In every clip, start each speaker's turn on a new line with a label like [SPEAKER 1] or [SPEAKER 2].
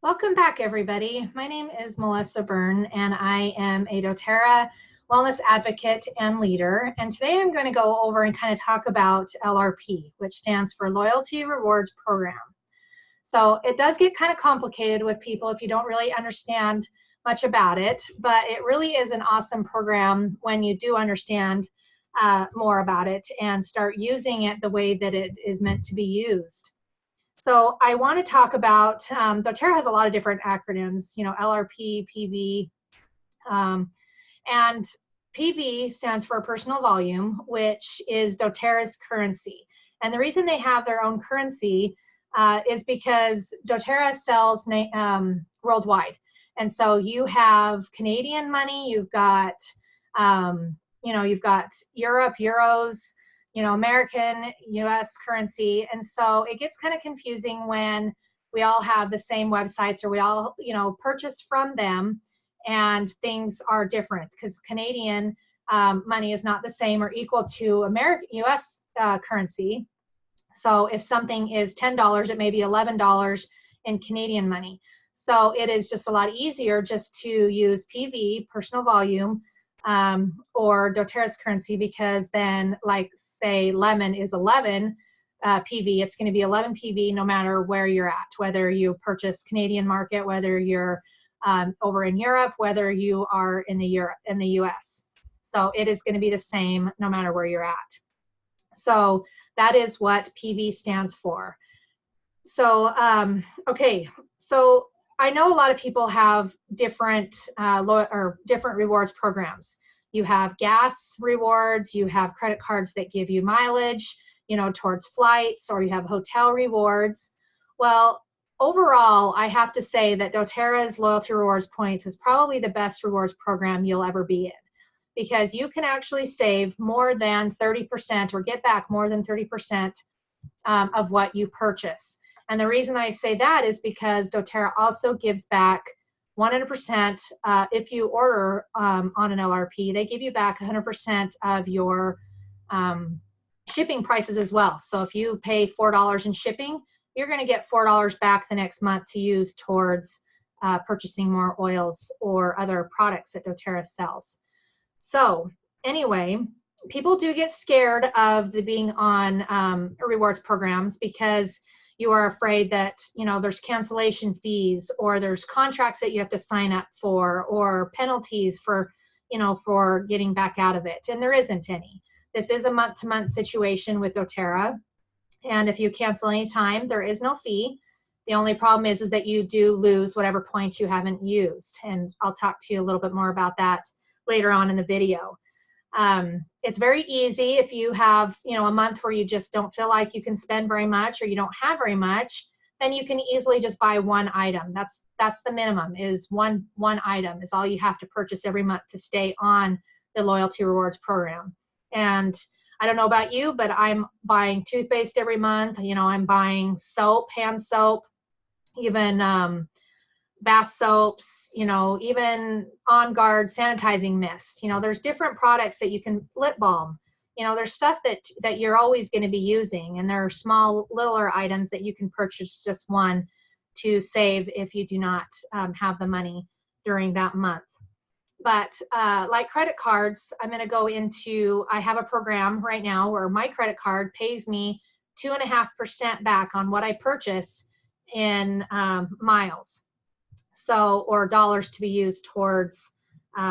[SPEAKER 1] Welcome back, everybody. My name is Melissa Byrne, and I am a doTERRA wellness advocate and leader. And today I'm going to go over and kind of talk about LRP, which stands for Loyalty Rewards Program. So it does get kind of complicated with people if you don't really understand much about it, but it really is an awesome program when you do understand more about it and start using it the way that it is meant to be used. So I want to talk about, doTERRA has a lot of different acronyms, LRP, PV, and PV stands for personal volume, which is doTERRA's currency. And the reason they have their own currency is because doTERRA sells worldwide. And so you have Canadian money, you've got, you've got Europe, euros, American, US currency. And so it gets kind of confusing when we all have the same websites or we all, purchase from them and things are different because Canadian money is not the same or equal to American US currency. So if something is $10, it may be $11 in Canadian money. So it is just a lot easier just to use PV, personal volume, or doTERRA's currency, because then, like, say lemon is 11 PV, it's going to be 11 PV no matter where you're at, whether you purchase Canadian market, whether you're over in Europe, whether you are in the US. So it is going to be the same no matter where you're at. So that is what PV stands for. So, okay, so I know a lot of people have different different rewards programs. You have gas rewards, you have credit cards that give you mileage, towards flights, or you have hotel rewards. Well, overall, I have to say that doTERRA's Loyalty Rewards Points is probably the best rewards program you'll ever be in, because you can actually save more than 30% or get back more than 30% of what you purchase. And the reason I say that is because doTERRA also gives back 100% if you order on an LRP. They give you back 100% of your shipping prices as well. So if you pay $4 in shipping, you're going to get $4 back the next month to use towards purchasing more oils or other products that doTERRA sells. So anyway, people do get scared of being on rewards programs because you are afraid that, there's cancellation fees, or there's contracts that you have to sign up for, or penalties for, for getting back out of it. And there isn't any. This is a month-to-month situation with doTERRA. And if you cancel any time, there is no fee. The only problem is that you do lose whatever points you haven't used. And I'll talk to you a little bit more about that later on in the video. It's very easy if you have, a month where you just don't feel like you can spend very much, or you don't have very much, then you can easily just buy one item. That's the minimum, is one item is all you have to purchase every month to stay on the Loyalty Rewards Program. And I don't know about you, but I'm buying toothpaste every month. I'm buying soap, hand soap, even bath soaps, even On Guard sanitizing mist. There's different products that you can, lip balm. There's stuff that you're always going to be using, and there are small, littler items that you can purchase just one to save if you do not have the money during that month. But like credit cards, I'm going to go into, I have a program right now where my credit card pays me 2.5% back on what I purchase in miles. So, or dollars to be used towards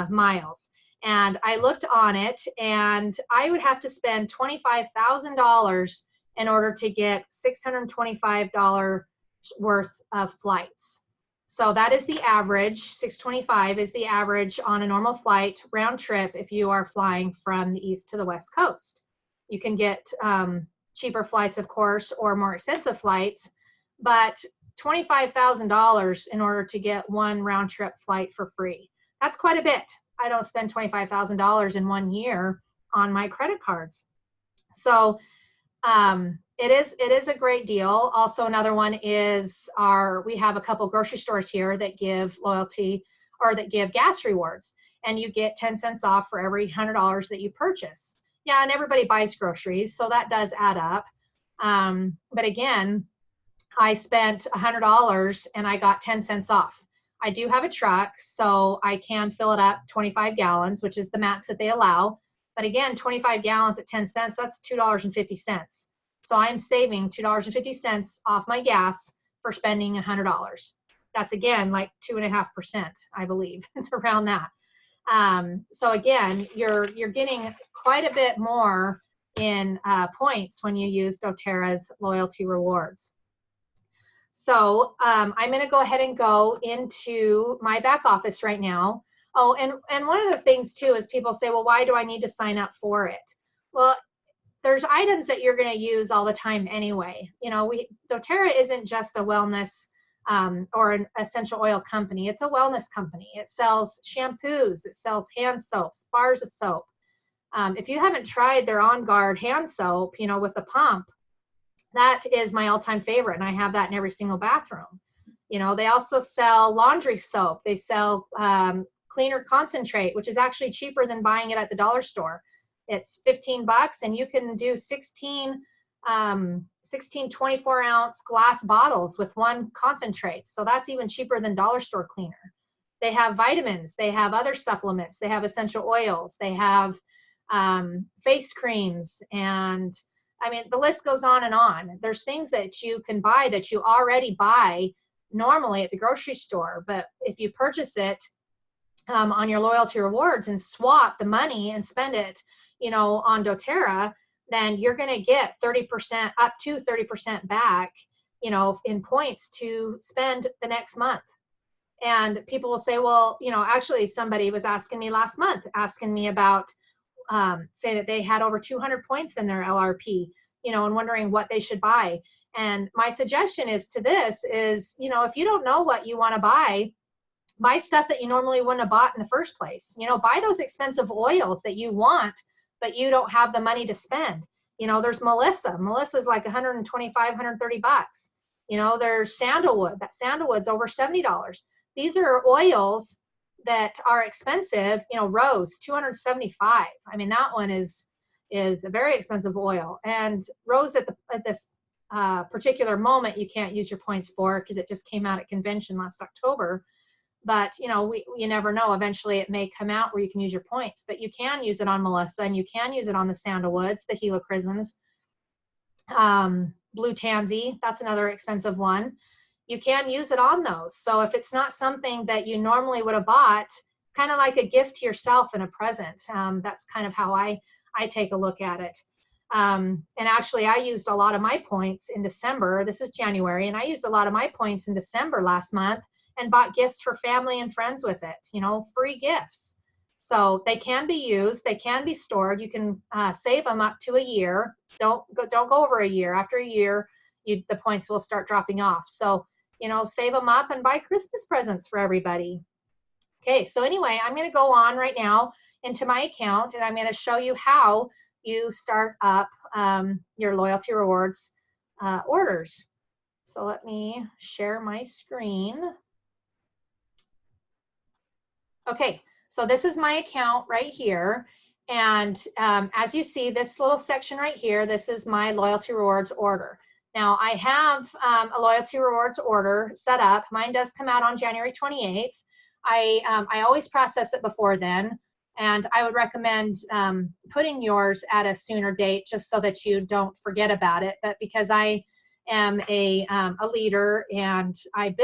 [SPEAKER 1] miles. And I looked on it, and I would have to spend $25,000 in order to get $625 worth of flights. So that is the average. $625 is the average on a normal flight round trip if you are flying from the east to the west coast. You can get cheaper flights, of course, or more expensive flights, but $25,000 in order to get one round trip flight for free. That's quite a bit. I don't spend $25,000 in 1 year on my credit cards. So it is a great deal. Also, another one is we have a couple grocery stores here that give loyalty, or that give gas rewards, and you get 10 cents off for every $100 that you purchase. Yeah, and everybody buys groceries, so that does add up. But again, I spent $100 and I got 10 cents off. I do have a truck, so I can fill it up 25 gallons, which is the max that they allow. But again, 25 gallons at 10 cents, that's $2.50. So I'm saving $2.50 off my gas for spending $100. That's again like 2.5%, I believe. It's around that. So again, you're getting quite a bit more in points when you use doTERRA's loyalty rewards. So I'm going to go ahead and go into my back office right now. Oh, and one of the things too is people say, well, why do I need to sign up for it? Well, there's items that you're going to use all the time anyway. You know, doTERRA isn't just a wellness or an essential oil company. It's a wellness company. It sells shampoos. It sells hand soaps, bars of soap. If you haven't tried their On Guard hand soap, you know, with the pump, that is my all-time favorite, and I have that in every single bathroom. You know, they also sell laundry soap. They sell cleaner concentrate, which is actually cheaper than buying it at the dollar store. It's $15, and you can do 16 24-ounce glass bottles with one concentrate. So that's even cheaper than dollar store cleaner. They have vitamins. They have other supplements. They have essential oils. They have face creams, and I mean, the list goes on and on. There's things that you can buy that you already buy normally at the grocery store, but if you purchase it on your loyalty rewards and swap the money and spend it, you know, on doTERRA, then you're going to get 30%, up to 30% back, you know, in points to spend the next month. And people will say, well, you know, actually somebody was asking me last month, asking me about, say that they had over 200 points in their LRP, you know, and wondering what they should buy. And my suggestion is to this is, you know, if you don't know what you want to buy stuff that you normally wouldn't have bought in the first place. You know, buy those expensive oils that you want, but you don't have the money to spend. You know, there's Melissa. Melissa's like 125, 130 bucks. You know, there's sandalwood. That sandalwood's over $70. These are oils that are expensive. You know, rose, 275. I mean, that one is a very expensive oil. And rose at this particular moment, you can't use your points for because it just came out at convention last October. But, you know, you never know. Eventually it may come out where you can use your points. But you can use it on Melissa, and you can use it on the sandalwoods, the helichrysums, blue tansy. That's another expensive one. You can use it on those. So if it's not something that you normally would have bought, kind of like a gift to yourself and a present, that's kind of how I take a look at it. And actually, I used a lot of my points in December. This is January, and I used a lot of my points in December last month and bought gifts for family and friends with it, you know, free gifts. So they can be used, they can be stored. You can save them up to a year. Don't go over a year. After a year, the points will start dropping off. So, you know, save them up and buy Christmas presents for everybody. Okay, so anyway, I'm going to go on right now into my account, and I'm going to show you how you start up your loyalty rewards orders. So let me share my screen. Okay, so this is my account right here. And as you see, this little section right here, this is my loyalty rewards order. Now I have a loyalty rewards order set up. Mine does come out on January 28th. I always process it before then. And I would recommend putting yours at a sooner date just so that you don't forget about it. But because I am a leader and I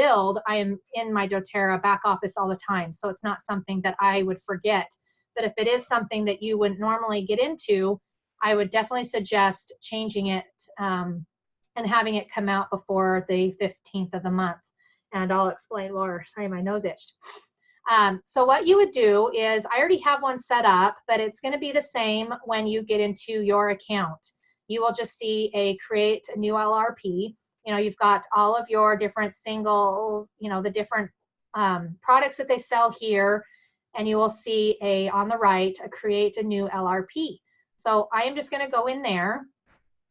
[SPEAKER 1] am in my doTERRA back office all the time. So it's not something that I would forget. But if it is something that you wouldn't normally get into, I would definitely suggest changing it and having it come out before the 15th of the month. And I'll explain more. Sorry, my nose itched. So what you would do is, I already have one set up, but it's going to be the same when you get into your account. You will just see create a new LRP. You know, you've got all of your different singles, you know, the different products that they sell here, and you will see on the right, create a new LRP. So I am just going to go in there,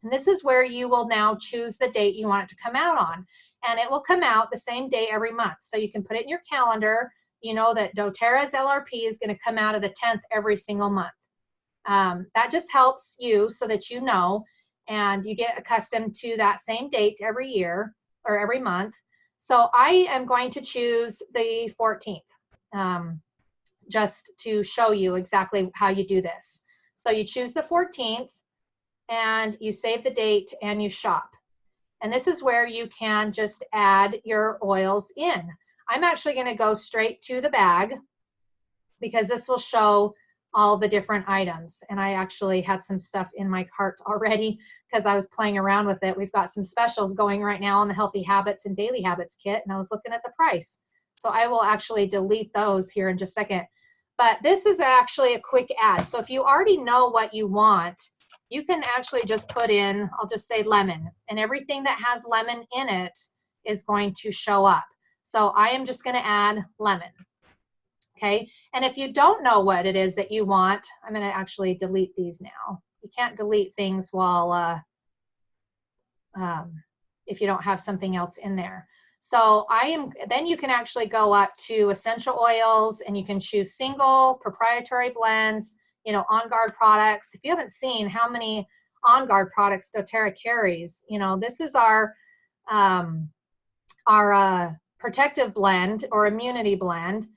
[SPEAKER 1] and this is where you will now choose the date you want it to come out on. And it will come out the same day every month. So you can put it in your calendar. You know that doTERRA's LRP is going to come out of the 10th every single month. That just helps you so that you know, and you get accustomed to that same date every year. or every month. So I am going to choose the 14th, just to show you exactly how you do this. So you choose the 14th and you save the date and you shop. And this is where you can just add your oils in. I'm actually going to go straight to the bag because this will show all the different items. And I actually had some stuff in my cart already because I was playing around with it. We've got some specials going right now on the Healthy Habits and Daily Habits kit, and I was looking at the price. So I will actually delete those here in just a second. But this is actually a quick add. So if you already know what you want, you can actually just put in, I'll just say lemon, and everything that has lemon in it is going to show up. So I am just going to add lemon. Okay, and if you don't know what it is that you want, I'm going to actually delete these now. You can't delete things while if you don't have something else in there. So then you can actually go up to essential oils, and you can choose single, proprietary blends, you know, On Guard products. If you haven't seen how many On Guard products doTERRA carries, you know, this is our protective blend or immunity blend.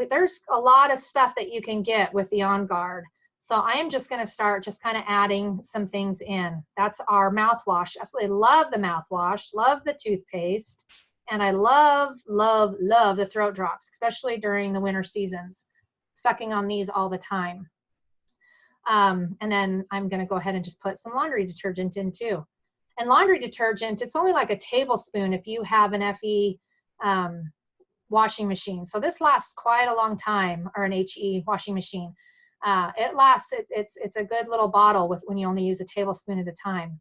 [SPEAKER 1] There's a lot of stuff that you can get with the On Guard. So I am just going to start just kind of adding some things in. That's our mouthwash. Absolutely love the mouthwash, love the toothpaste, and I love, love, love the throat drops, especially during the winter seasons. Sucking on these all the time. And then I'm going to go ahead and just put some laundry detergent in too. And laundry detergent, it's only like a tablespoon if you have an FE washing machine. So this lasts quite a long time, or an HE washing machine. It lasts, it's a good little bottle with when you only use a tablespoon at a time.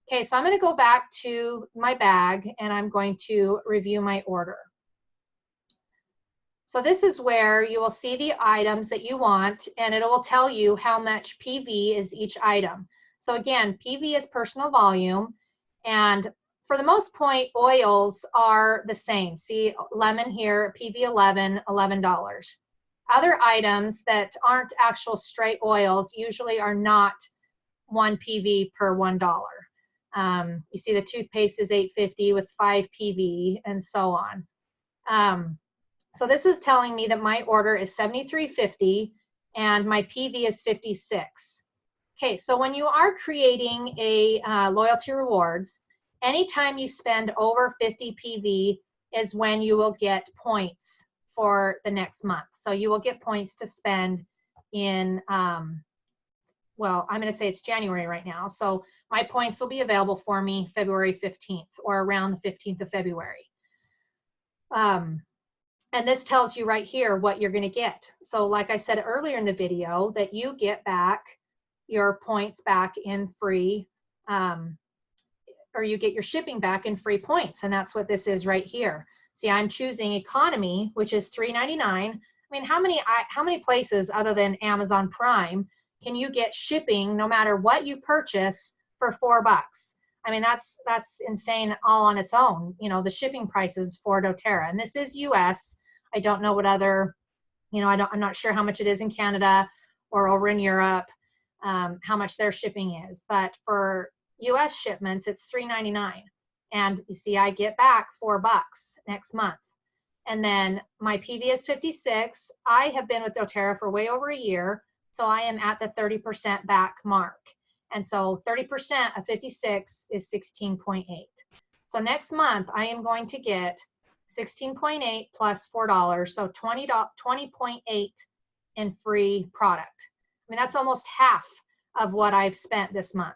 [SPEAKER 1] Okay, so I'm going to go back to my bag and I'm going to review my order. So this is where you will see the items that you want, and it will tell you how much PV is each item. So again, PV is personal volume, and for the most part, oils are the same. See, lemon here, PV 11, $11. Other items that aren't actual straight oils usually are not 1 PV per $1. You see the toothpaste is $8.50 with 5 PV and so on. So this is telling me that my order is $73.50 and my PV is 56. Okay, so when you are creating a loyalty rewards, anytime you spend over 50 PV is when you will get points for the next month. So you will get points to spend in, well, I'm going to say it's January right now. So my points will be available for me February 15th or around the 15th of February. And this tells you right here what you're going to get. So like I said earlier in the video, that you get back your points back in free, or you get your shipping back in free points. And that's what this is right here. See, I'm choosing economy, which is $3.99. I mean, how many places other than Amazon Prime can you get shipping no matter what you purchase for $4? I mean, that's insane all on its own, you know, the shipping prices for doTERRA. And this is US. I don't know what other, you know, I'm not sure how much it is in Canada or over in Europe, how much their shipping is. But for US shipments, it's $3.99. And you see, I get back $4 next month. And then my PV is 56. I have been with doTERRA for way over a year, so I am at the 30% back mark. And so 30% of 56 is 16.8. So next month, I am going to get 16.8 plus $4, so 20.8 in free product. I mean, that's almost half of what I've spent this month.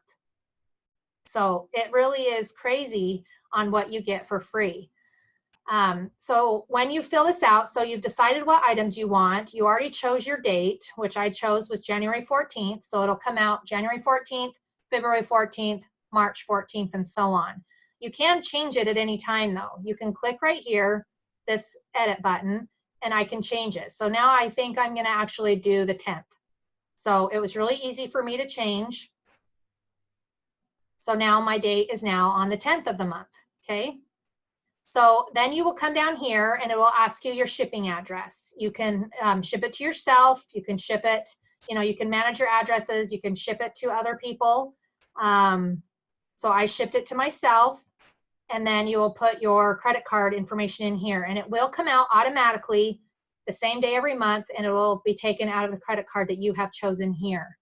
[SPEAKER 1] So it really is crazy on what you get for free. So when you fill this out, so you've decided what items you want, you already chose your date, which I chose was January 14th. So it'll come out January 14th, February 14th, March 14th, and so on. You can change it at any time though. You can click right here, this edit button, and I can change it. So now I think I'm gonna actually do the 10th. So it was really easy for me to change. So now my date is now on the 10th of the month, okay? So then you will come down here and it will ask you your shipping address. You can ship it to yourself, you can ship it, you know, you can manage your addresses, you can ship it to other people. So I shipped it to myself. and then you will put your credit card information in here, and it will come out automatically the same day every month, and it will be taken out of the credit card that you have chosen here.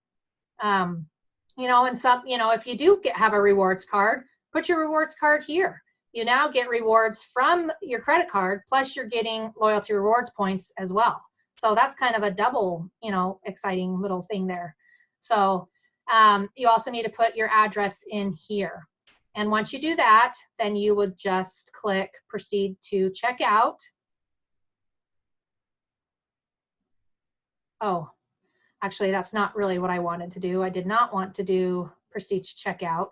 [SPEAKER 1] You know, and some, you know, if you do have a rewards card, put your rewards card here. You now get rewards from your credit card, plus you're getting loyalty rewards points as well. So that's kind of a double, you know, exciting little thing there. So you also need to put your address in here. And once you do that, then you would just click proceed to checkout. Oh, actually, that's not really what I wanted to do. I did not want to do proceed to checkout.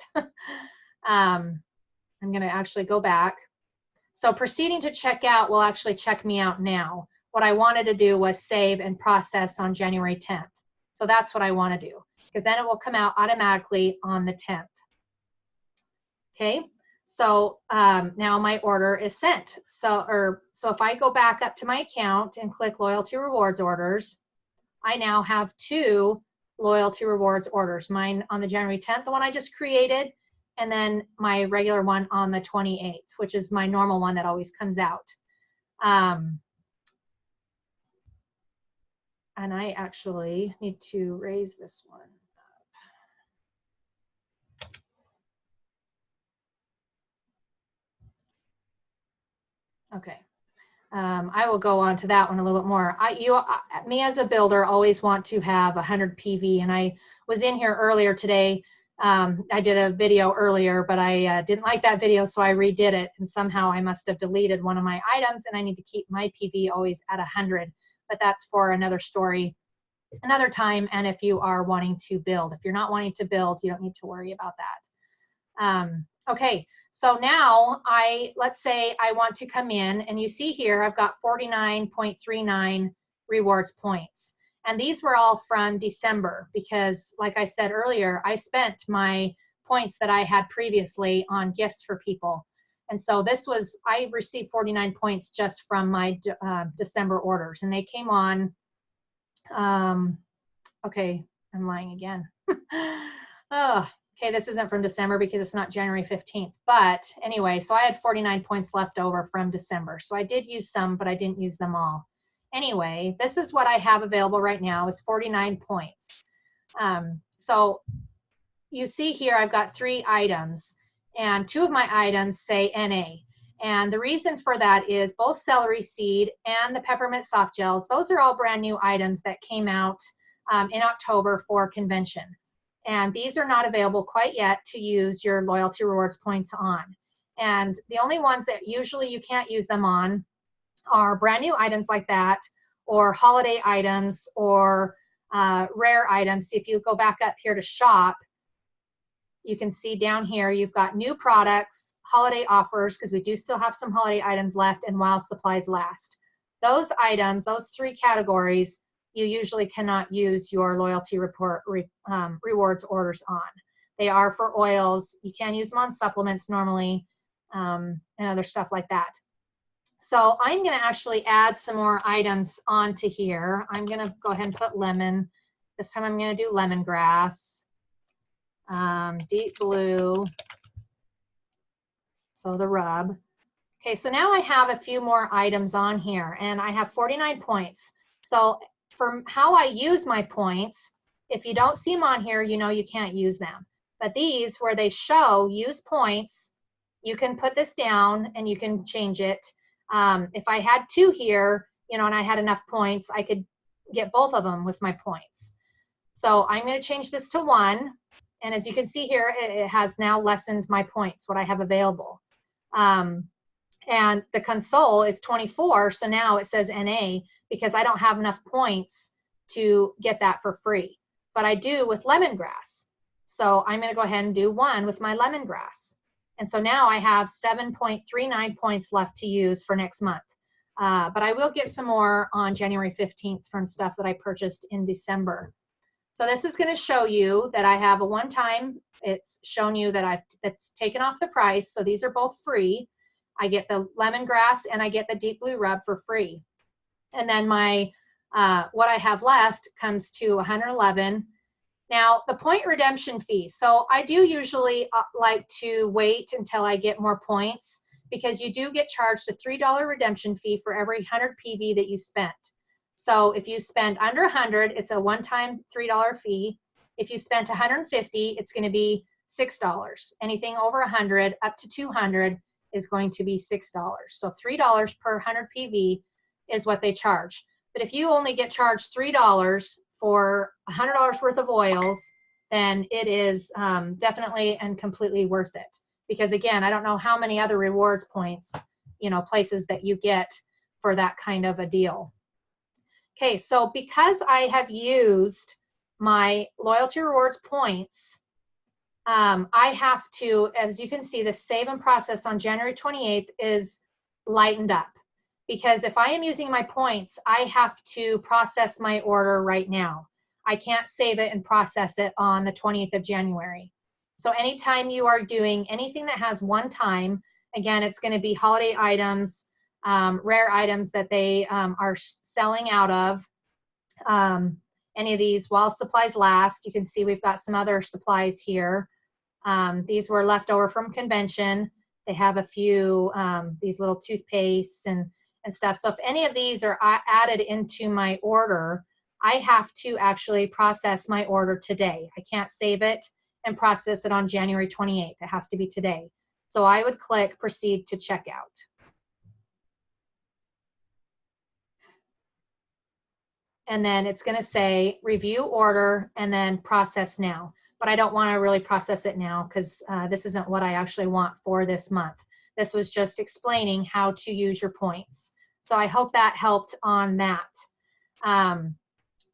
[SPEAKER 1] I'm going to actually go back. So proceeding to checkout will actually check me out now. What I wanted to do was save and process on January 10th. So that's what I want to do, because then it will come out automatically on the 10th. Okay, so now my order is sent. So if I go back up to my account and click loyalty rewards orders, I now have 2 loyalty rewards orders. Mine on the January 10th, the one I just created, and then my regular one on the 28th, which is my normal one that always comes out. And I actually need to raise this one up. Okay. I will go on to that one a little bit more. Me as a builder always want to have 100 PV, and I was in here earlier today. I did a video earlier, but I didn't like that video, so I redid it, and somehow I must have deleted one of my items, and I need to keep my PV always at 100, but that's for another story, another time, and if you are wanting to build. If you're not wanting to build, you don't need to worry about that. Okay, so now let's say I want to come in, and you see here I've got 49.39 rewards points. And these were all from December because, like I said earlier, I spent my points that I had previously on gifts for people. And so I received 49 points just from my December orders, and they came on, okay, I'm lying again. Oh, okay, this isn't from December because it's not January 15th. But anyway, so I had 49 points left over from December. So I did use some, but I didn't use them all. Anyway, this is what I have available right now is 49 points. So you see here I've got 3 items, and 2 of my items say NA. And the reason for that is both celery seed and the peppermint soft gels, those are all brand new items that came out in October for convention. And these are not available quite yet to use your loyalty rewards points on. And the only ones that usually you can't use them on are brand new items like that, or holiday items, or rare items. If you go back up here to shop, you can see down here you've got new products, holiday offers, because we do still have some holiday items left, and while supplies last. Those items, those 3 categories, you usually cannot use your loyalty rewards orders on. They are for oils. You can use them on supplements normally, and other stuff like that. So I'm going to actually add some more items onto here. I'm going to go ahead and put lemon. This time I'm going to do lemongrass, deep blue, so the rub. Okay, so now I have a few more items on here, and I have 49 points. So from how I use my points, if you don't see them on here, you know you can't use them. But these, where they show use points, you can put this down and you can change it. If I had 2 here, you know, and I had enough points, I could get both of them with my points. So I'm going to change this to 1. And as you can see here, it has now lessened my points, what I have available. And the console is 24, so now it says NA because I don't have enough points to get that for free. But I do with lemongrass. So I'm going to go ahead and do 1 with my lemongrass. And so now I have 7.39 points left to use for next month. But I will get some more on January 15th from stuff that I purchased in December. So this is going to show you that I have a one-time. It's shown you that it's taken off the price. So these are both free. I get the lemongrass and I get the deep blue rub for free. And then my what I have left comes to 111. Now, the point redemption fee. So I do usually like to wait until I get more points, because you do get charged a $3 redemption fee for every 100 PV that you spent. So if you spend under 100, it's a one-time $3 fee. If you spent 150, it's going to be $6. Anything over 100 up to 200 is going to be $6. So $3 per 100 PV is what they charge. But if you only get charged $3 for $100 worth of oils, then it is definitely and completely worth it. Because again, I don't know how many other rewards points, places that you get for that kind of a deal. Okay, so because I have used my loyalty rewards points, I have to, as you can see, the save and process on January 28th is lightened up. Because if I am using my points, I have to process my order right now. I can't save it and process it on the 20th of January. So anytime you are doing anything that has one time, again, it's going to be holiday items, rare items that they are selling out of. Any of these, while supplies last, you can see we've got some other supplies here. These were left over from convention. They have a few, these little toothpastes and stuff. So if any of these are added into my order, I have to actually process my order today. I can't save it and process it on January 28th. It has to be today. So I would click proceed to checkout. And then it's going to say review order and then process now. But I don't want to really process it now because this isn't what I actually want for this month. This was just explaining how to use your points. So I hope that helped on that.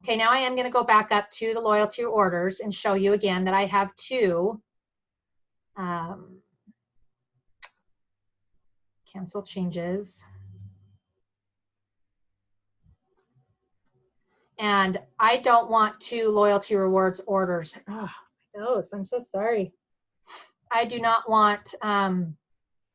[SPEAKER 1] Okay, now I am going to go back up to the loyalty orders and show you again that I have two. Cancel changes. And I don't want two loyalty rewards orders. Oh, those, I'm so sorry. I do not want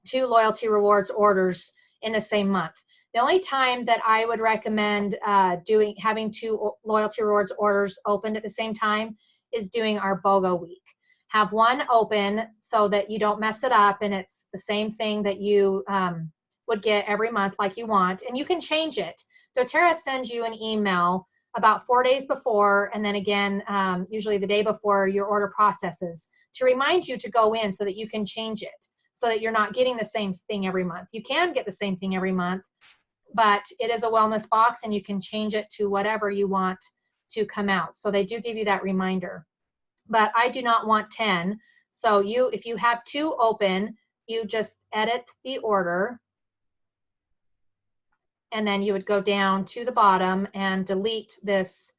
[SPEAKER 1] two loyalty rewards orders in the same month. The only time that I would recommend having two loyalty rewards orders opened at the same time is doing our BOGO week. Have one open so that you don't mess it up and it's the same thing that you would get every month like you want, and you can change it. doTERRA sends you an email about 4 days before, and then again, usually the day before your order processes, to remind you to go in so that you can change it, so that you're not getting the same thing every month. You can get the same thing every month, but it is a wellness box and you can change it to whatever you want to come out. So they do give you that reminder. But I do not want 10. So if you have two open, you just edit the order, and then you would go down to the bottom and delete this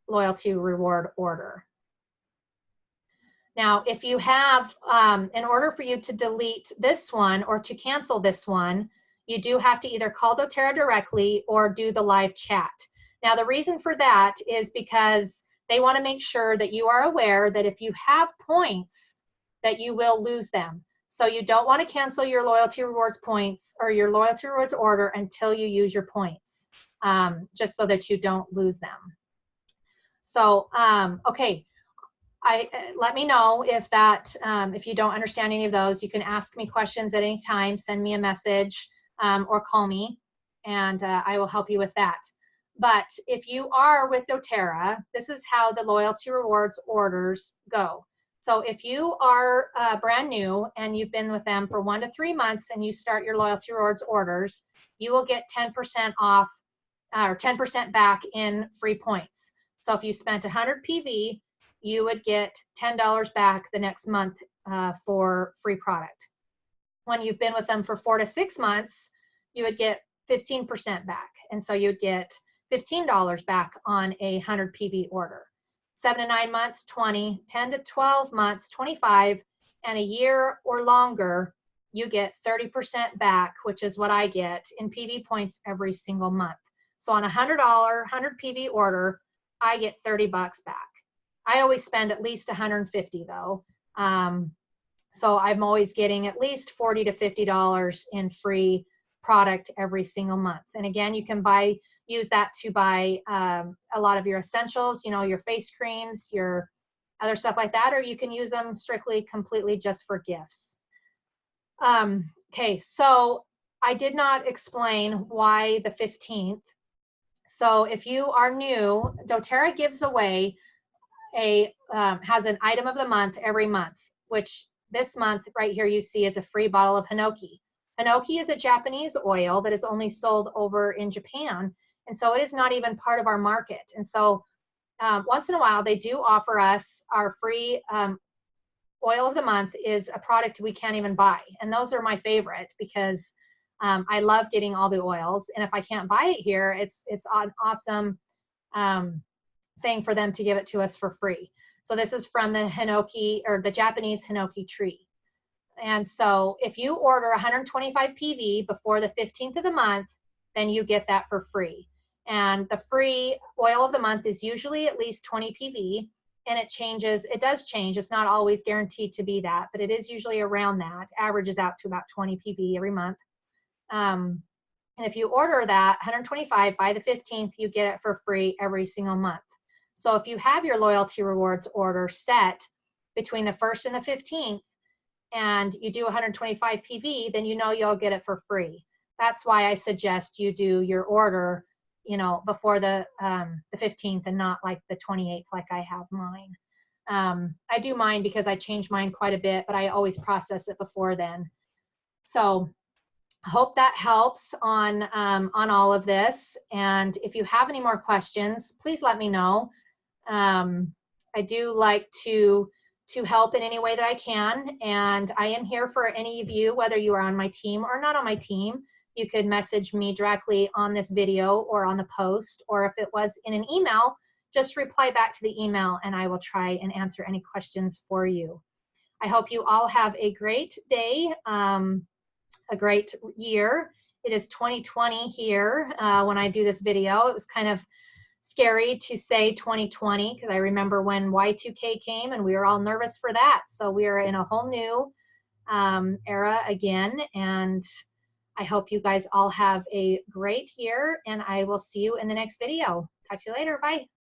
[SPEAKER 1] loyalty reward order. Now, if you have, in order for you to delete this one or to cancel this one, you do have to either call doTERRA directly or do the live chat. Now, the reason for that is because they want to make sure that you are aware that if you have points, that you will lose them. So you don't want to cancel your loyalty rewards points or your loyalty rewards order until you use your points, just so that you don't lose them. So, okay. Let me know if that, if you don't understand any of those. You can ask me questions at any time, send me a message, or call me, and I will help you with that. But if you are with doTERRA, this is how the loyalty rewards orders go. So if you are brand new and you've been with them for 1 to 3 months and you start your loyalty rewards orders, you will get 10% off or 10% back in free points. So if you spent 100 PV, you would get $10 back the next month for free product. When you've been with them for 4 to 6 months, you would get 15% back. And so you'd get $15 back on a 100 PV order. 7 to 9 months, 20, 10 to 12 months, 25, and a year or longer, you get 30% back, which is what I get in PV points every single month. So on a $100 100 PV order, I get 30 bucks back. I always spend at least 150 though. So I'm always getting at least $40 to $50 in free product every single month. And again, you can use that to buy a lot of your essentials, you know, your face creams, your other stuff like that, or you can use them strictly, completely just for gifts. Okay, so I did not explain why the 15th. So if you are new, doTERRA gives away has an item of the month every month, which this month right here you see is a free bottle of Hinoki. Hinoki is a Japanese oil that is only sold over in Japan, and so it is not even part of our market. And so once in a while they do offer us our free oil of the month is a product we can't even buy, and those are my favorite because I love getting all the oils, and if I can't buy it here, it's an awesome thing for them to give it to us for free. So this is from the Hinoki, or the Japanese Hinoki tree. And so if you order 125 PV before the 15th of the month, then you get that for free. And the free oil of the month is usually at least 20 PV, and it changes. It does change. It's not always guaranteed to be that, but it is usually around that. Averages out to about 20 PV every month. And if you order that 125 by the 15th, you get it for free every single month. So if you have your loyalty rewards order set between the 1st and the 15th, and you do 125 PV, then you know you'll get it for free. That's why I suggest you do your order, you know, before the 15th and not like the 28th like I have mine. I do mine because I change mine quite a bit, but I always process it before then. So I hope that helps on all of this. And if you have any more questions, please let me know. I do like to help in any way that I can, and I am here for any of you, whether you are on my team or not on my team. You could message me directly on this video or on the post, or if it was in an email, just reply back to the email and I will try and answer any questions for you. I hope you all have a great day, a great year. It is 2020 here when I do this video. It was kind of scary to say 2020 because I remember when Y2K came and we were all nervous for that. So we are in a whole new era again, and I hope you guys all have a great year, and I will see you in the next video. Talk to you later. Bye.